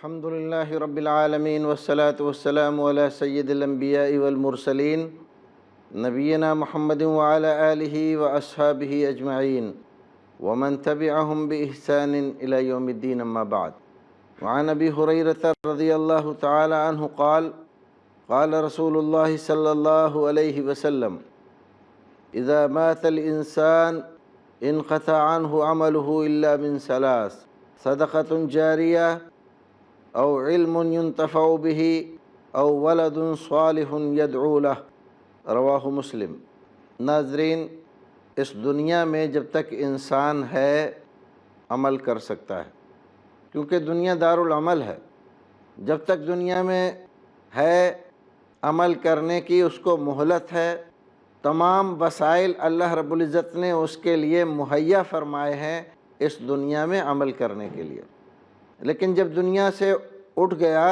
الحمد للہ رب العالمین والصلاة والسلام علی سید الانبیاء والمرسلین نبینا محمد وعلی آلہ واصحابہ اجمعین ومن تبعهم بإحسان الى یوم الدین اما بعد. وعن ابی ہریرہ رضی اللہ تعالی عنہ قال قال رسول اللہ صلی اللہ علیہ وسلم اذا مات الانسان انقطع عنہ عمله الا من ثلاث صدقۃ جاریہ او علم ينتفع به او ولد صالح يدعو له رواہ مسلم. ناظرین، اس دنیا میں جب تک انسان ہے عمل کر سکتا ہے، کیونکہ دنیا دار العمل ہے. جب تک دنیا میں ہے عمل کرنے کی اس کو مہلت ہے. تمام وسائل اللہ رب العزت نے اس کے لیے مہیا فرمائے ہیں اس دنیا میں عمل کرنے کے لیے. لیکن جب دنیا سے اٹھ گیا،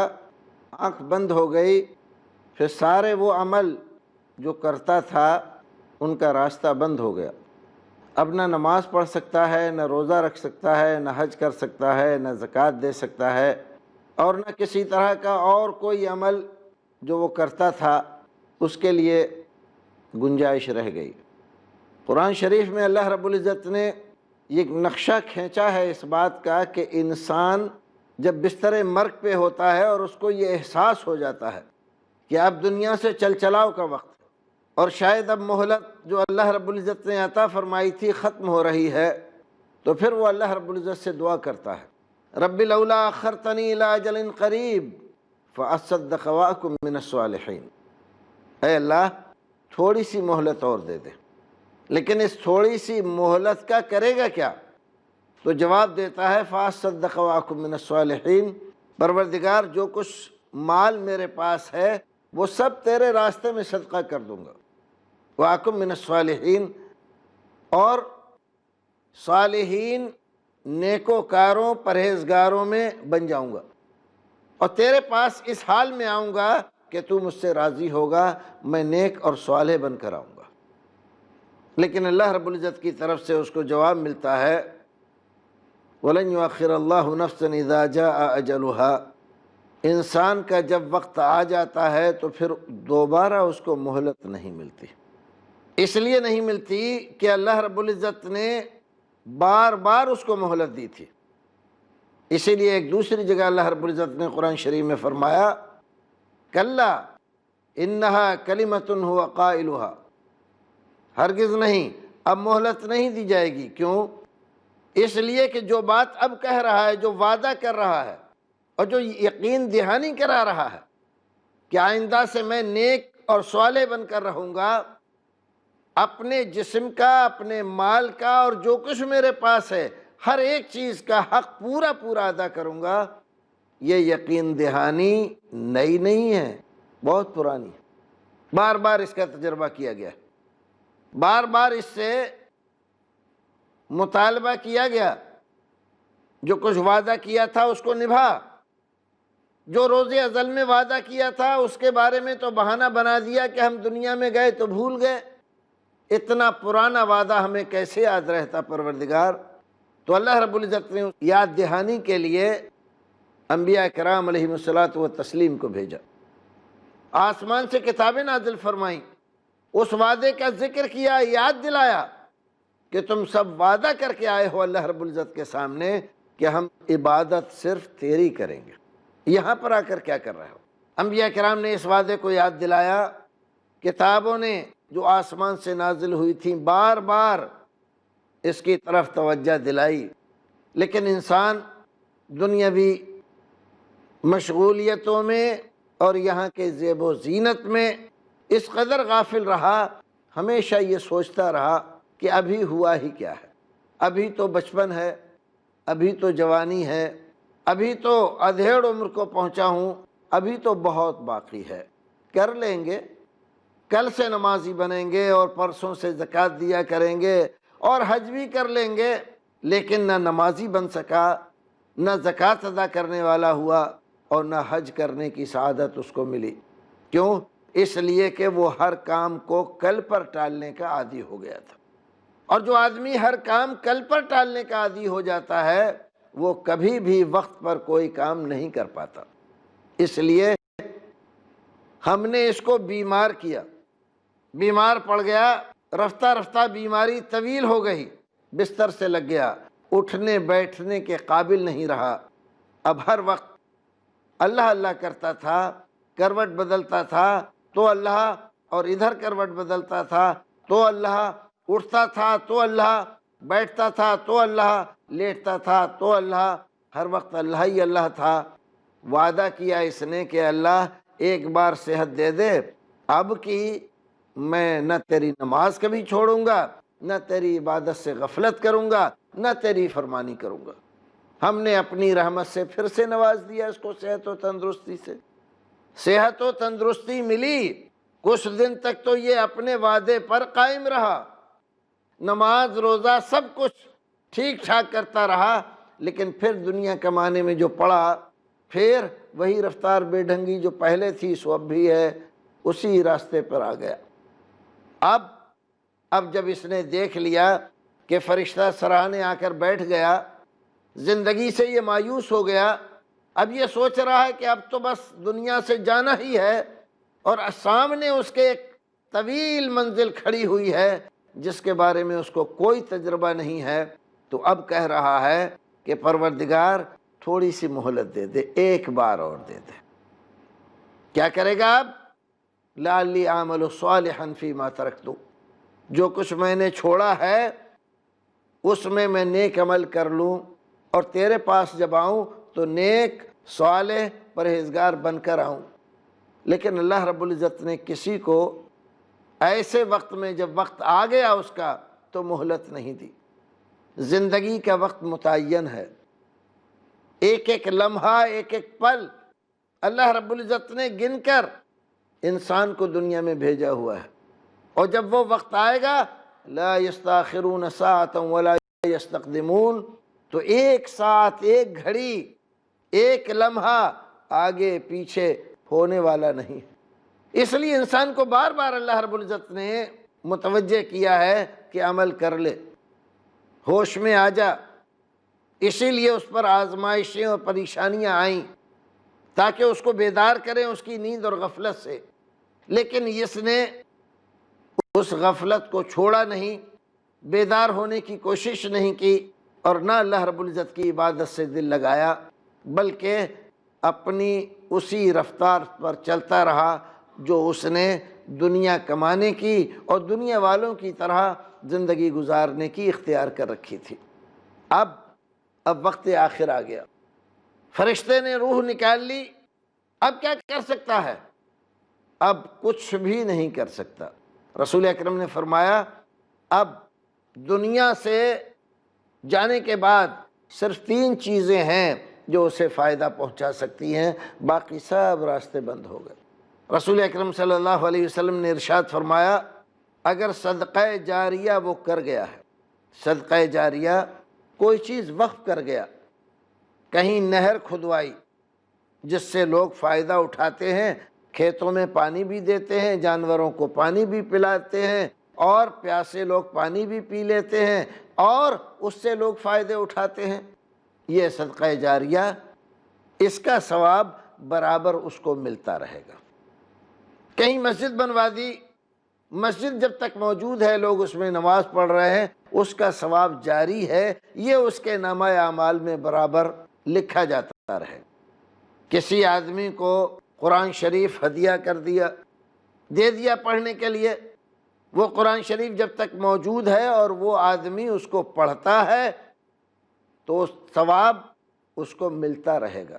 آنکھ بند ہو گئی، پھر سارے وہ عمل جو کرتا تھا ان کا راستہ بند ہو گیا. اب نہ نماز پڑھ سکتا ہے، نہ روزہ رکھ سکتا ہے، نہ حج کر سکتا ہے، نہ زکوٰۃ دے سکتا ہے، اور نہ کسی طرح کا اور کوئی عمل جو وہ کرتا تھا اس کے لیے گنجائش رہ گئی. قرآن شریف میں اللہ رب العزت نے ایک نقشہ کھینچا ہے اس بات کا کہ انسان جب بستر مرگ پہ ہوتا ہے اور اس کو یہ احساس ہو جاتا ہے کہ اب دنیا سے چل چلاؤ کا وقت ہے اور شاید اب مہلت جو اللہ رب العزت نے عطا فرمائی تھی ختم ہو رہی ہے، تو پھر وہ اللہ رب العزت سے دعا کرتا ہے، رب لولا اخرتنی الی اجل قریب فاصدق واکن من الصالحین. اے اللہ تھوڑی سی مہلت اور دے دے. لیکن اس تھوڑی سی مہلت کا کرے گا کیا؟ تو جواب دیتا ہے فاصدق واکن من الصالحین، پروردگار جو کچھ مال میرے پاس ہے وہ سب تیرے راستے میں صدقہ کر دوں گا. واکن من الصالحین، اور صالحین نیکوکاروں پرہیزگاروں میں بن جاؤں گا، اور تیرے پاس اس حال میں آؤں گا کہ تو مجھ سے راضی ہوگا، میں نیک اور صالح بن کر آؤں گا. لیکن اللہ رب العزت کی طرف سے اس کو جواب ملتا ہے وَلَنْ يُؤَخِّرَ اللَّهُ نَفْسًا إِذَا جَاءَ أَجَلُهَا. انسان کا جب وقت آ جاتا ہے تو پھر دوبارہ اس کو مہلت نہیں ملتی. اس لیے نہیں ملتی کہ اللہ رب العزت نے بار بار اس کو مہلت دی تھی. اسی لیے ایک دوسری جگہ اللہ رب العزت نے قرآن شریف میں فرمایا کَلَّا إِنَّهَا كَلِمَةٌ هُوَ قَائِلُهَا. ہرگز نہیں، اب مہلت نہیں دی جائے گی. کیوں؟ اس لیے کہ جو بات اب کہہ رہا ہے، جو وعدہ کر رہا ہے اور جو یقین دہانی کرا رہا ہے کہ آئندہ سے میں نیک اور صالح بن کر رہوں گا، اپنے جسم کا، اپنے مال کا، اور جو کچھ میرے پاس ہے ہر ایک چیز کا حق پورا پورا ادا کروں گا، یہ یقین دہانی نئی نہیں ہے، بہت پرانی ہے. بار بار اس کا تجربہ کیا گیا، بار بار اس سے مطالبہ کیا گیا. جو کچھ وعدہ کیا تھا اس کو نبھا، جو روز ازل میں وعدہ کیا تھا اس کے بارے میں تو بہانہ بنا دیا کہ ہم دنیا میں گئے تو بھول گئے. اتنا پرانا وعدہ ہمیں کیسے یاد رہتا پروردگار؟ تو اللہ رب العزت نے یاد دہانی کے لیے انبیاء کرام علیہم الصلاۃ والتسلیم کو بھیجا. آسمان سے کتابیں نازل فرمائیں، اس وعدے کا ذکر کیا، یاد دلایا کہ تم سب وعدہ کر کے آئے ہو اللہ رب العزت کے سامنے کہ ہم عبادت صرف تیری کریں گے. یہاں پر آ کر کیا کر رہے ہو؟ انبیاء کرام نے اس وعدے کو یاد دلایا. کتابوں نے جو آسمان سے نازل ہوئی تھیں بار بار اس کی طرف توجہ دلائی. لیکن انسان دنیاوی مشغولیتوں میں اور یہاں کے زیب و زینت میں اس قدر غافل رہا، ہمیشہ یہ سوچتا رہا کہ ابھی ہوا ہی کیا ہے، ابھی تو بچپن ہے، ابھی تو جوانی ہے، ابھی تو ادھیڑ عمر کو پہنچا ہوں، ابھی تو بہت باقی ہے. کر لیں گے، کل سے نمازی بنیں گے اور پرسوں سے زکوٰۃ دیا کریں گے اور حج بھی کر لیں گے. لیکن نہ نمازی بن سکا، نہ زکوٰۃ ادا کرنے والا ہوا، اور نہ حج کرنے کی سعادت اس کو ملی. کیوں؟ اس لیے کہ وہ ہر کام کو کل پر ٹالنے کا عادی ہو گیا تھا. اور جو آدمی ہر کام کل پر ٹالنے کا عادی ہو جاتا ہے وہ کبھی بھی وقت پر کوئی کام نہیں کر پاتا۔ اس لیے ہم نے اس کو بیمار کیا، بیمار پڑ گیا، رفتہ رفتہ بیماری طویل ہو گئی، بستر سے لگ گیا، اٹھنے بیٹھنے کے قابل نہیں رہا۔ اب ہر وقت اللہ اللہ کرتا تھا، کروٹ بدلتا تھا تو اللہ، اور ادھر کروٹ بدلتا تھا تو اللہ، اٹھتا تھا تو اللہ، بیٹھتا تھا تو اللہ، لیٹتا تھا تو اللہ، ہر وقت اللہ ہی اللہ تھا۔ وعدہ کیا اس نے کہ اللہ ایک بار صحت دے دے، اب کی میں نہ تیری نماز کبھی چھوڑوں گا، نہ تیری عبادت سے غفلت کروں گا، نہ تیری فرمانی کروں گا۔ ہم نے اپنی رحمت سے پھر سے نواز دیا اس کو صحت و تندرستی سے، صحت و تندرستی ملی، کچھ دن تک تو یہ اپنے وعدے پر قائم رہا، نماز روزہ سب کچھ ٹھیک ٹھاک کرتا رہا، لیکن پھر دنیا کمانے میں جو پڑا، پھر وہی رفتار بے ڈھنگی جو پہلے تھی سو اب بھی ہے، اسی راستے پر آ گیا۔ اب جب اس نے دیکھ لیا کہ فرشتہ سراہنے آ کر بیٹھ گیا، زندگی سے یہ مایوس ہو گیا، اب یہ سوچ رہا ہے کہ اب تو بس دنیا سے جانا ہی ہے، اور سامنے اس کے ایک طویل منزل کھڑی ہوئی ہے جس کے بارے میں اس کو کوئی تجربہ نہیں ہے، تو اب کہہ رہا ہے کہ پروردگار تھوڑی سی مہلت دے دے، ایک بار اور دے دے۔ کیا کرے گا اب؟ لعلی اعمل صالحا فیما ترکت، جو کچھ میں نے چھوڑا ہے اس میں نیک عمل کر لوں، اور تیرے پاس جب آؤں تو نیک صالح پرہیزگار بن کر آؤں۔ لیکن اللہ رب العزت نے کسی کو ایسے وقت میں جب وقت آ گیا اس کا تو مہلت نہیں دی۔ زندگی کا وقت متعین ہے، ایک ایک لمحہ، ایک ایک پل اللہ رب العزت نے گن کر انسان کو دنیا میں بھیجا ہوا ہے، اور جب وہ وقت آئے گا لا یستاخرون ساعۃ ولا یستقدمون، تو ایک ساتھ، ایک گھڑی، ایک لمحہ آگے پیچھے ہونے والا نہیں۔ اس لیے انسان کو بار بار اللہ رب العزت نے متوجہ کیا ہے کہ عمل کر لے، ہوش میں آ جا۔ اسی لیے اس پر آزمائشیں اور پریشانیاں آئیں تاکہ اس کو بیدار کریں اس کی نیند اور غفلت سے، لیکن اس نے اس غفلت کو چھوڑا نہیں، بیدار ہونے کی کوشش نہیں کی، اور نہ اللہ رب العزت کی عبادت سے دل لگایا، بلکہ اپنی اسی رفتار پر چلتا رہا جو اس نے دنیا کمانے کی اور دنیا والوں کی طرح زندگی گزارنے کی اختیار کر رکھی تھی۔ اب وقت آخر آ گیا، فرشتے نے روح نکال لی، اب کیا کر سکتا ہے؟ اب کچھ بھی نہیں کر سکتا۔ رسول اکرم نے فرمایا اب دنیا سے جانے کے بعد صرف 3 چیزیں ہیں جو اسے فائدہ پہنچا سکتی ہیں، باقی سب راستے بند ہو گئے۔ رسول اکرم صلی اللہ علیہ وسلم نے ارشاد فرمایا اگر صدقہ جاریہ وہ کر گیا ہے، صدقہ جاریہ کوئی چیز وقف کر گیا، کہیں نہر کھدوائی جس سے لوگ فائدہ اٹھاتے ہیں، کھیتوں میں پانی بھی دیتے ہیں، جانوروں کو پانی بھی پلاتے ہیں، اور پیاسے لوگ پانی بھی پی لیتے ہیں، اور اس سے لوگ فائدے اٹھاتے ہیں، یہ صدقہ جاریہ، اس کا ثواب برابر اس کو ملتا رہے گا۔ کہیں مسجد بنوا دی، مسجد جب تک موجود ہے، لوگ اس میں نماز پڑھ رہے ہیں، اس کا ثواب جاری ہے، یہ اس کے نامہ اعمال میں برابر لکھا جاتا رہے۔ کسی آدمی کو قرآن شریف ہدیہ کر دیا، دے دیا پڑھنے کے لیے، وہ قرآن شریف جب تک موجود ہے اور وہ آدمی اس کو پڑھتا ہے تو ثواب اس کو ملتا رہے گا۔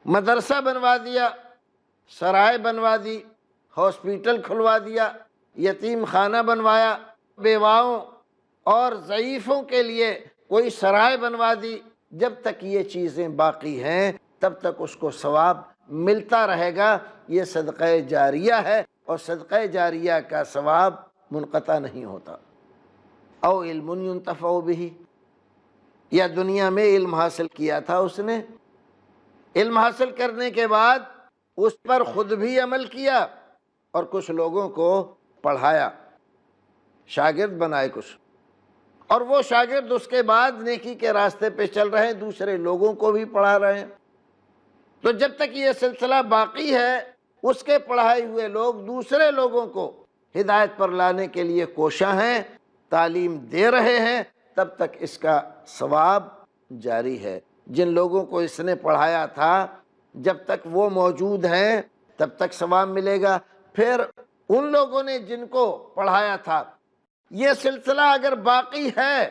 مدرسہ بنوا دیا، سرائے بنوا دی، ہاسپیٹل کھلوا دیا، یتیم خانہ بنوایا، بیواؤں اور ضعیفوں کے لیے کوئی سرائے بنوا دی، جب تک یہ چیزیں باقی ہیں تب تک اس کو ثواب ملتا رہے گا۔ یہ صدقہ جاریہ ہے، اور صدقہ جاریہ کا ثواب منقطع نہیں ہوتا۔ او علم ينتفع به، یا دنیا میں علم حاصل کیا تھا اس نے، علم حاصل کرنے کے بعد اس پر خود بھی عمل کیا اور کچھ لوگوں کو پڑھایا، شاگرد بنائے کچھ، اور وہ شاگرد اس کے بعد نیکی کے راستے پہ چل رہے ہیں، دوسرے لوگوں کو بھی پڑھا رہے ہیں۔ تو جب تک یہ سلسلہ باقی ہے، اس کے پڑھائے ہوئے لوگ دوسرے لوگوں کو ہدایت پر لانے کے لیے کوشاں ہیں، تعلیم دے رہے ہیں، تب تک اس کا ثواب جاری ہے۔ جن لوگوں کو اس نے پڑھایا تھا، جب تک وہ موجود ہیں تب تک ثواب ملے گا۔ پھر ان لوگوں نے جن کو پڑھایا تھا، یہ سلسلہ اگر باقی ہے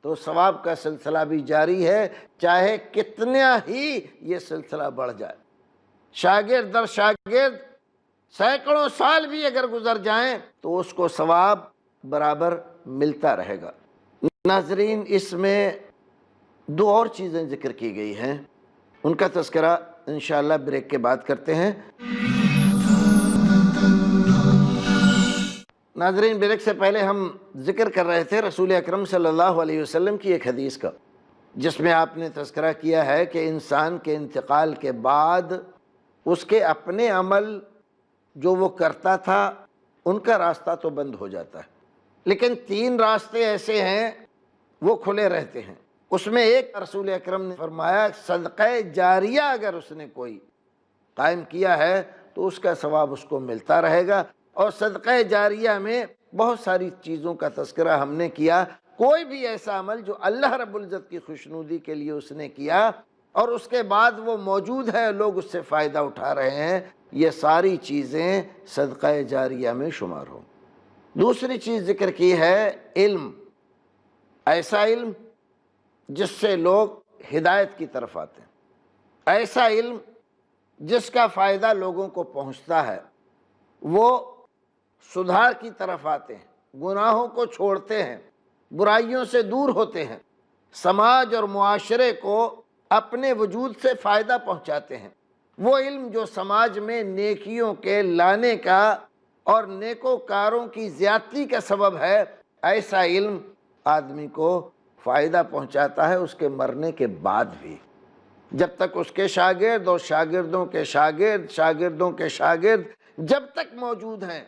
تو ثواب کا سلسلہ بھی جاری ہے، چاہے کتنا ہی یہ سلسلہ بڑھ جائے۔ شاگرد در شاگرد سینکڑوں سال بھی اگر گزر جائیں تو اس کو ثواب برابر ملتا رہے گا۔ ناظرین، اس میں دو اور چیزیں ذکر کی گئی ہیں، ان کا تذکرہ انشاءاللہ بریک کے بعد کرتے ہیں۔ ناظرین، بریک سے پہلے ہم ذکر کر رہے تھے رسول اکرم صلی اللہ علیہ وسلم کی ایک حدیث کا، جس میں آپ نے تذکرہ کیا ہے کہ انسان کے انتقال کے بعد اس کے اپنے عمل جو وہ کرتا تھا ان کا راستہ تو بند ہو جاتا ہے، لیکن 3 راستے ایسے ہیں وہ کھلے رہتے ہیں۔ اس میں ایک رسول اکرم نے فرمایا صدقہ جاریہ اگر اس نے کوئی قائم کیا ہے تو اس کا ثواب اس کو ملتا رہے گا۔ اور صدقہ جاریہ میں بہت ساری چیزوں کا تذکرہ ہم نے کیا۔ کوئی بھی ایسا عمل جو اللہ رب العزت کی خوشنودی کے لیے اس نے کیا اور اس کے بعد وہ موجود ہے، لوگ اس سے فائدہ اٹھا رہے ہیں، یہ ساری چیزیں صدقہ جاریہ میں شمار ہوں۔ دوسری چیز ذکر کی ہے علم، ایسا علم جس سے لوگ ہدایت کی طرف آتے ہیں، ایسا علم جس کا فائدہ لوگوں کو پہنچتا ہے، وہ سدھار کی طرف آتے ہیں، گناہوں کو چھوڑتے ہیں، برائیوں سے دور ہوتے ہیں، سماج اور معاشرے کو اپنے وجود سے فائدہ پہنچاتے ہیں۔ وہ علم جو سماج میں نیکیوں کے لانے کا اور نیکوکاروں کی زیادتی کا سبب ہے، ایسا علم آدمی کو فائدہ پہنچاتا ہے اس کے مرنے کے بعد بھی۔ جب تک اس کے شاگرد اور شاگردوں کے شاگرد، شاگردوں کے شاگرد جب تک موجود ہیں،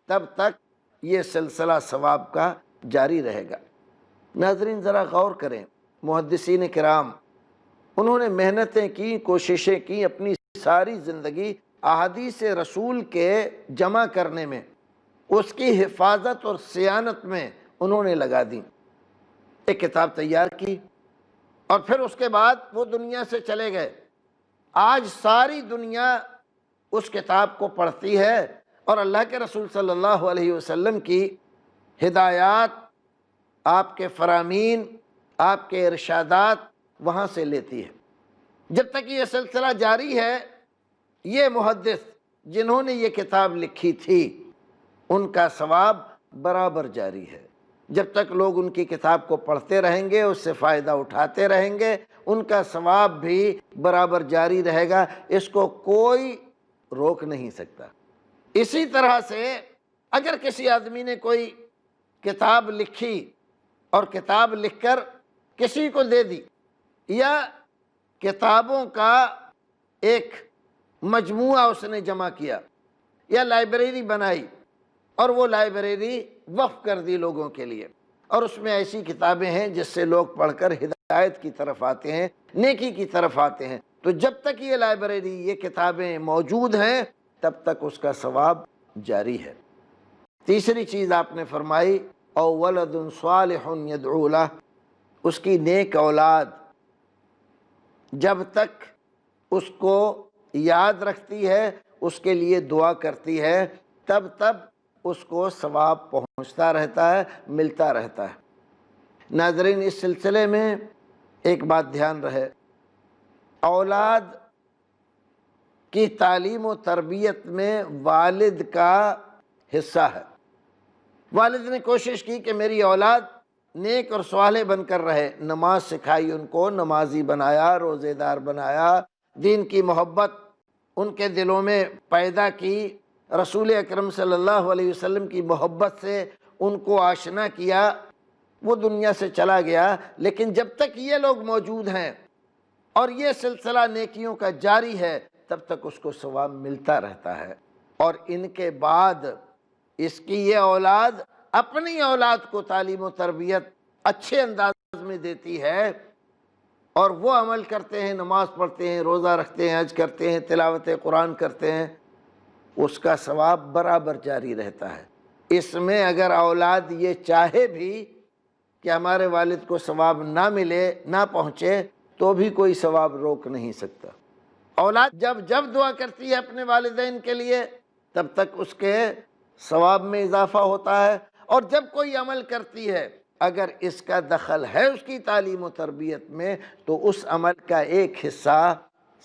تب تک یہ سلسلہ ثواب کا جاری رہے گا۔ ناظرین، ذرا غور کریں، محدثین کرام انہوں نے محنتیں کی، کوششیں کی، اپنی ساری زندگی احادیث رسول کے جمع کرنے میں، اس کی حفاظت اور صیانت میں انہوں نے لگا دی۔ ایک کتاب تیار کی اور پھر اس کے بعد وہ دنیا سے چلے گئے۔ آج ساری دنیا اس کتاب کو پڑھتی ہے اور اللہ کے رسول صلی اللہ علیہ وسلم کی ہدایات، آپ کے فرامین، آپ کے ارشادات وہاں سے لیتی ہے۔ جب تک یہ سلسلہ جاری ہے، یہ محدث جنہوں نے یہ کتاب لکھی تھی ان کا ثواب برابر جاری ہے۔ جب تک لوگ ان کی کتاب کو پڑھتے رہیں گے، اس سے فائدہ اٹھاتے رہیں گے، ان کا ثواب بھی برابر جاری رہے گا، اس کو کوئی روک نہیں سکتا۔ اسی طرح سے اگر کسی آدمی نے کوئی کتاب لکھی اور کتاب لکھ کر کسی کو دے دی، یا کتابوں کا ایک مجموعہ اس نے جمع کیا، یا لائبریری بنائی اور وہ لائبریری وقف کر دی لوگوں کے لیے، اور اس میں ایسی کتابیں ہیں جس سے لوگ پڑھ کر ہدایت کی طرف آتے ہیں، نیکی کی طرف آتے ہیں، تو جب تک یہ لائبریری، یہ کتابیں موجود ہیں، تب تک اس کا ثواب جاری ہے۔ تیسری چیز آپ نے فرمائی او ولد صالح یدعو لہ، اس کی نیک اولاد جب تک اس کو یاد رکھتی ہے، اس کے لیے دعا کرتی ہے، تب اس کو ثواب پہنچتا رہتا ہے، ملتا رہتا ہے۔ ناظرین، اس سلسلے میں ایک بات دھیان رہے، اولاد کی تعلیم و تربیت میں والد کا حصہ ہے۔ والد نے کوشش کی کہ میری اولاد نیک اور صالح بن کر رہے، نماز سکھائی، ان کو نمازی بنایا، روزے دار بنایا، دین کی محبت ان کے دلوں میں پیدا کی، رسول اکرم صلی اللہ علیہ وسلم کی محبت سے ان کو آشنا کیا۔ وہ دنیا سے چلا گیا، لیکن جب تک یہ لوگ موجود ہیں اور یہ سلسلہ نیکیوں کا جاری ہے، تب تک اس کو ثواب ملتا رہتا ہے۔ اور ان کے بعد اس کی یہ اولاد اپنی اولاد کو تعلیم و تربیت اچھے انداز میں دیتی ہے اور وہ عمل کرتے ہیں، نماز پڑھتے ہیں، روزہ رکھتے ہیں، حج کرتے ہیں، تلاوت قرآن کرتے ہیں، اس کا ثواب برابر جاری رہتا ہے۔ اس میں اگر اولاد یہ چاہے بھی کہ ہمارے والد کو ثواب نہ ملے، نہ پہنچے، تو بھی کوئی ثواب روک نہیں سکتا۔ اولاد جب جب دعا کرتی ہے اپنے والدین کے لیے، تب تک اس کے ثواب میں اضافہ ہوتا ہے، اور جب کوئی عمل کرتی ہے اگر اس کا دخل ہے اس کی تعلیم و تربیت میں، تو اس عمل کا ایک حصہ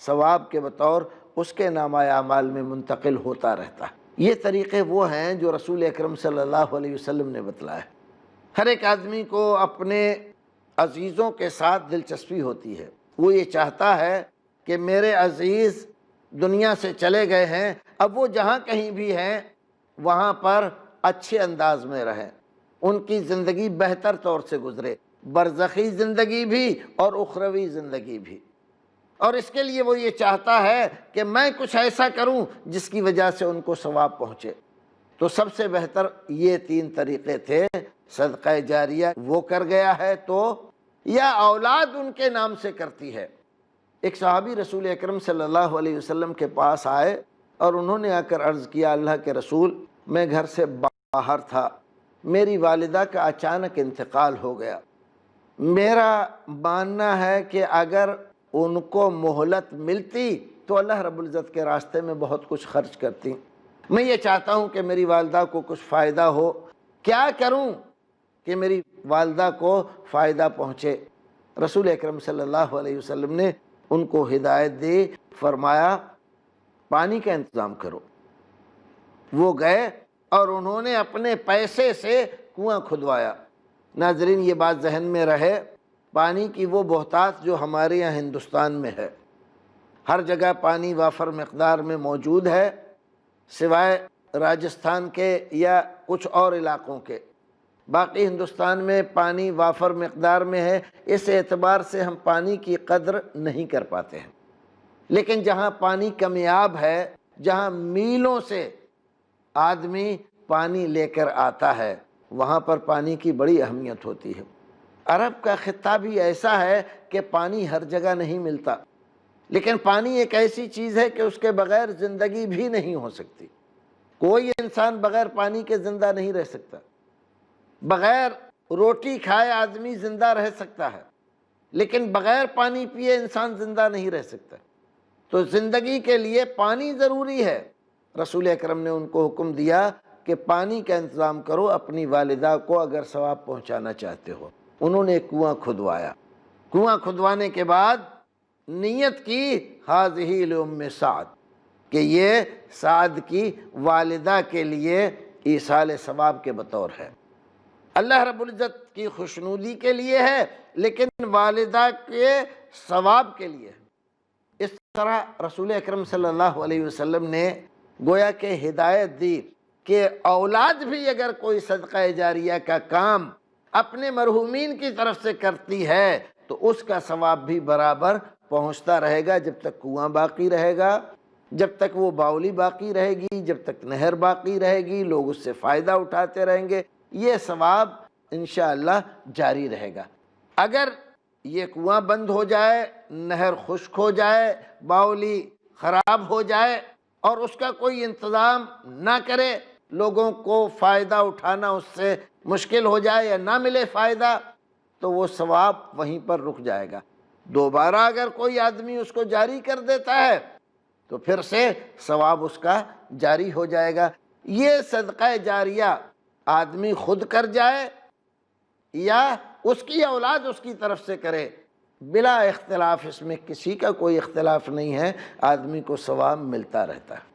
ثواب کے بطور اس کے نامہ اعمال میں منتقل ہوتا رہتا ہے۔ یہ طریقے وہ ہیں جو رسول اکرم صلی اللہ علیہ وسلم نے بتلایا ہے۔ ہر ایک آدمی کو اپنے عزیزوں کے ساتھ دلچسپی ہوتی ہے، وہ یہ چاہتا ہے کہ میرے عزیز دنیا سے چلے گئے ہیں، اب وہ جہاں کہیں بھی ہیں وہاں پر اچھے انداز میں رہیں، ان کی زندگی بہتر طور سے گزرے، برزخی زندگی بھی اور اخروی زندگی بھی۔ اور اس کے لیے وہ یہ چاہتا ہے کہ میں کچھ ایسا کروں جس کی وجہ سے ان کو ثواب پہنچے۔ تو سب سے بہتر یہ تین طریقے تھے۔ صدقہ جاریہ وہ کر گیا ہے تو، یا اولاد ان کے نام سے کرتی ہے۔ ایک صحابی رسول اکرم صلی اللہ علیہ وسلم کے پاس آئے اور انہوں نے آ کر عرض کیا، اللہ کے رسول، میں گھر سے باہر تھا، میری والدہ کا اچانک انتقال ہو گیا، میرا ماننا ہے کہ اگر ان کو مہلت ملتی تو اللہ رب العزت کے راستے میں بہت کچھ خرچ کرتی، میں یہ چاہتا ہوں کہ میری والدہ کو کچھ فائدہ ہو، کیا کروں کہ میری والدہ کو فائدہ پہنچے؟ رسول اکرم صلی اللہ علیہ وسلم نے ان کو ہدایت دی، فرمایا پانی کا انتظام کرو۔ وہ گئے اور انہوں نے اپنے پیسے سے کنواں کھدوایا۔ ناظرین، یہ بات ذہن میں رہے، پانی کی وہ بہتات جو ہمارے یہاں ہندوستان میں ہے، ہر جگہ پانی وافر مقدار میں موجود ہے، سوائے راجستھان کے یا کچھ اور علاقوں کے۔ باقی ہندوستان میں پانی وافر مقدار میں ہے، اس اعتبار سے ہم پانی کی قدر نہیں کر پاتے ہیں۔ لیکن جہاں پانی کمیاب ہے، جہاں میلوں سے آدمی پانی لے کر آتا ہے، وہاں پر پانی کی بڑی اہمیت ہوتی ہے۔ عرب کا خطہ بھی ایسا ہے کہ پانی ہر جگہ نہیں ملتا، لیکن پانی ایک ایسی چیز ہے کہ اس کے بغیر زندگی بھی نہیں ہو سکتی۔ کوئی انسان بغیر پانی کے زندہ نہیں رہ سکتا، بغیر روٹی کھائے آدمی زندہ رہ سکتا ہے، لیکن بغیر پانی پیے انسان زندہ نہیں رہ سکتا۔ تو زندگی کے لیے پانی ضروری ہے۔ رسول اکرم نے ان کو حکم دیا کہ پانی کا انتظام کرو اپنی والدہ کو اگر ثواب پہنچانا چاہتے ہو۔ انہوں نے ایک کنواں کھدوایا۔ کنواں کھدوانے کے بعد نیت کی، ہذہ لام سعد، کہ یہ سعد کی والدہ کے لیے ایصال ثواب کے بطور ہے، اللہ رب العزت کی خوشنودی کے لیے ہے، لیکن والدہ کے ثواب کے لیے ہے۔ اس طرح رسول اکرم صلی اللہ علیہ وسلم نے گویا کہ ہدایت دی کہ اولاد بھی اگر کوئی صدقہ جاریہ کا کام اپنے مرحومین کی طرف سے کرتی ہے تو اس کا ثواب بھی برابر پہنچتا رہے گا، جب تک کنواں باقی رہے گا، جب تک وہ باولی باقی رہے گی، جب تک نہر باقی رہے گی، لوگ اس سے فائدہ اٹھاتے رہیں گے، یہ ثواب انشاءاللہ جاری رہے گا۔ اگر یہ کنواں بند ہو جائے، نہر خشک ہو جائے، باولی خراب ہو جائے اور اس کا کوئی انتظام نہ کرے، لوگوں کو فائدہ اٹھانا اس سے مشکل ہو جائے یا نہ ملے فائدہ، تو وہ ثواب وہیں پر رک جائے گا۔ دوبارہ اگر کوئی آدمی اس کو جاری کر دیتا ہے تو پھر سے ثواب اس کا جاری ہو جائے گا۔ یہ صدقہ جاریہ آدمی خود کر جائے یا اس کی اولاد اس کی طرف سے کرے، بلا اختلاف، اس میں کسی کا کوئی اختلاف نہیں ہے، آدمی کو ثواب ملتا رہتا ہے۔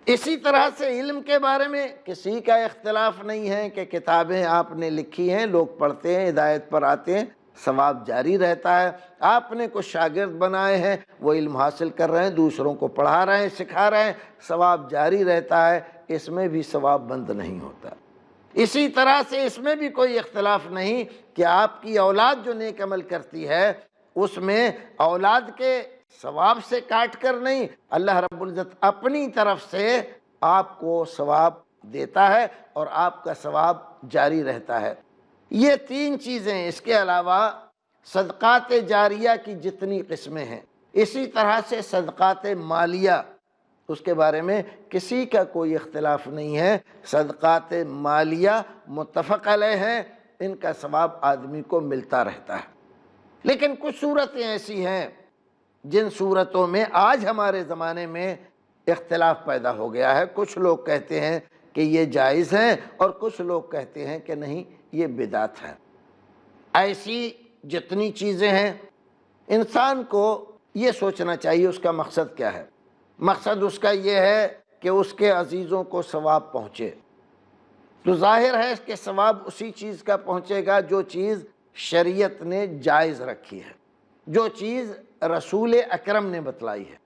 اسی طرح سے علم کے بارے میں کسی کا اختلاف نہیں ہے کہ کتابیں آپ نے لکھی ہیں، لوگ پڑھتے ہیں، ہدایت پر آتے ہیں، ثواب جاری رہتا ہے۔ آپ نے کچھ شاگرد بنائے ہیں، وہ علم حاصل کر رہے ہیں، دوسروں کو پڑھا رہے ہیں، سکھا رہے ہیں، ثواب جاری رہتا ہے، اس میں بھی ثواب بند نہیں ہوتا۔ اسی طرح سے اس میں بھی کوئی اختلاف نہیں کہ آپ کی اولاد جو نیک عمل کرتی ہے، اس میں اولاد کے ثواب سے کاٹ کر نہیں، اللہ رب العزت اپنی طرف سے آپ کو ثواب دیتا ہے اور آپ کا ثواب جاری رہتا ہے۔ یہ تین چیزیں، اس کے علاوہ صدقات جاریہ کی جتنی قسمیں ہیں، اسی طرح سے صدقات مالیہ، اس کے بارے میں کسی کا کوئی اختلاف نہیں ہے، صدقات مالیہ متفق علیہ ہیں، ان کا ثواب آدمی کو ملتا رہتا ہے۔ لیکن کچھ صورتیں ایسی ہیں جن صورتوں میں آج ہمارے زمانے میں اختلاف پیدا ہو گیا ہے۔ کچھ لوگ کہتے ہیں کہ یہ جائز ہیں اور کچھ لوگ کہتے ہیں کہ نہیں، یہ بدعت ہے۔ ایسی جتنی چیزیں ہیں، انسان کو یہ سوچنا چاہیے اس کا مقصد کیا ہے۔ مقصد اس کا یہ ہے کہ اس کے عزیزوں کو ثواب پہنچے، تو ظاہر ہے کہ ثواب اسی چیز کا پہنچے گا جو چیز شریعت نے جائز رکھی ہے، جو چیز رسول اکرم نے بتلائی ہے،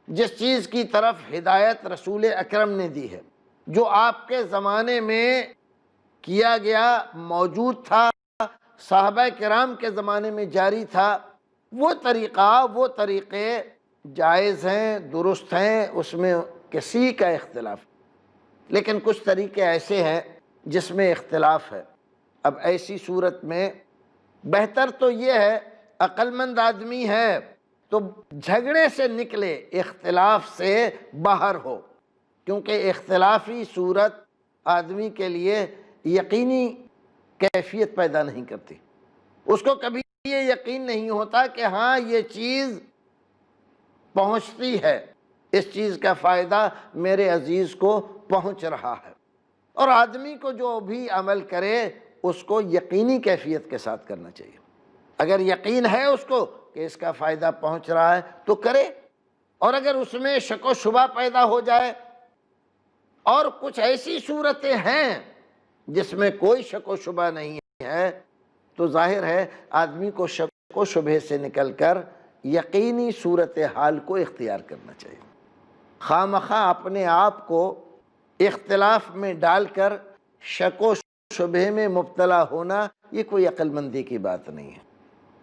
جس چیز کی طرف ہدایت رسول اکرم نے دی ہے، جو آپ کے زمانے میں کیا گیا، موجود تھا، صحابہ کرام کے زمانے میں جاری تھا، وہ طریقہ، وہ طریقے جائز ہیں، درست ہیں، اس میں کسی کا اختلاف۔ لیکن کچھ طریقے ایسے ہیں جس میں اختلاف ہے۔ اب ایسی صورت میں بہتر تو یہ ہے، عقل مند آدمی ہے تو جھگڑے سے نکلے، اختلاف سے باہر ہو، کیونکہ اختلافی صورت آدمی کے لیے یقینی کیفیت پیدا نہیں کرتی۔ اس کو کبھی یہ یقین نہیں ہوتا کہ ہاں یہ چیز پہنچتی ہے، اس چیز کا فائدہ میرے عزیز کو پہنچ رہا ہے۔ اور آدمی کو جو بھی عمل کرے اس کو یقینی کیفیت کے ساتھ کرنا چاہیے۔ اگر یقین ہے اس کو کہ اس کا فائدہ پہنچ رہا ہے تو کرے، اور اگر اس میں شک و شبہ پیدا ہو جائے اور کچھ ایسی صورتیں ہیں جس میں کوئی شک و شبہ نہیں ہے، تو ظاہر ہے آدمی کو شک و شبہ سے نکل کر یقینی صورتحال کو اختیار کرنا چاہیے۔ خواہ مخواہ اپنے آپ کو اختلاف میں ڈال کر شک و شبہ میں مبتلا ہونا، یہ کوئی عقل مندی کی بات نہیں ہے۔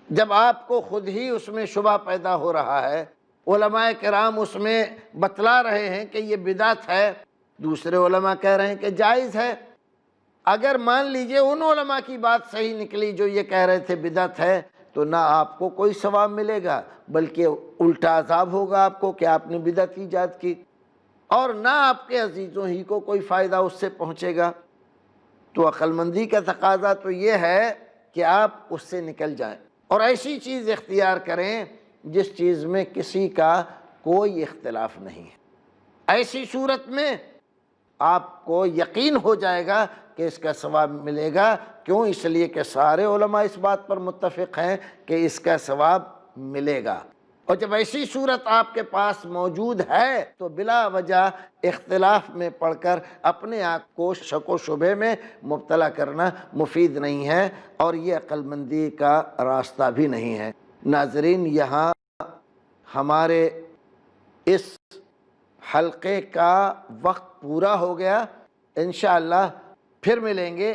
جب آپ کو خود ہی اس میں شبہ پیدا ہو رہا ہے، علماء کرام اس میں بتلا رہے ہیں کہ یہ بدعت ہے، دوسرے علماء کہہ رہے ہیں کہ جائز ہے، اگر مان لیجئے ان علماء کی بات صحیح نکلی جو یہ کہہ رہے تھے بدعت ہے، تو نہ آپ کو کوئی ثواب ملے گا بلکہ الٹا عذاب ہوگا آپ کو کہ آپ نے بدعت ایجاد کی، اور نہ آپ کے عزیزوں ہی کو کوئی فائدہ اس سے پہنچے گا۔ تو عقل مندی کا تقاضا تو یہ ہے کہ آپ اس سے نکل جائیں اور ایسی چیز اختیار کریں جس چیز میں کسی کا کوئی اختلاف نہیں ہے۔ ایسی صورت میں آپ کو یقین ہو جائے گا کہ اس کا ثواب ملے گا۔ کیوں؟ اس لیے کہ سارے علماء اس بات پر متفق ہیں کہ اس کا ثواب ملے گا۔ اور جب ایسی صورت آپ کے پاس موجود ہے تو بلا وجہ اختلاف میں پڑھ کر اپنے آپ کو شک و شبہ میں مبتلا کرنا مفید نہیں ہے، اور یہ عقل مندی کا راستہ بھی نہیں ہے۔ ناظرین، یہاں ہمارے اس حلقے کا وقت پورا ہو گیا۔ انشاءاللہ پھر ملیں گے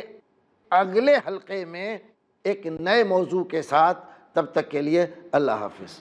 اگلے حلقے میں ایک نئے موضوع کے ساتھ۔ تب تک کے لیے اللہ حافظ۔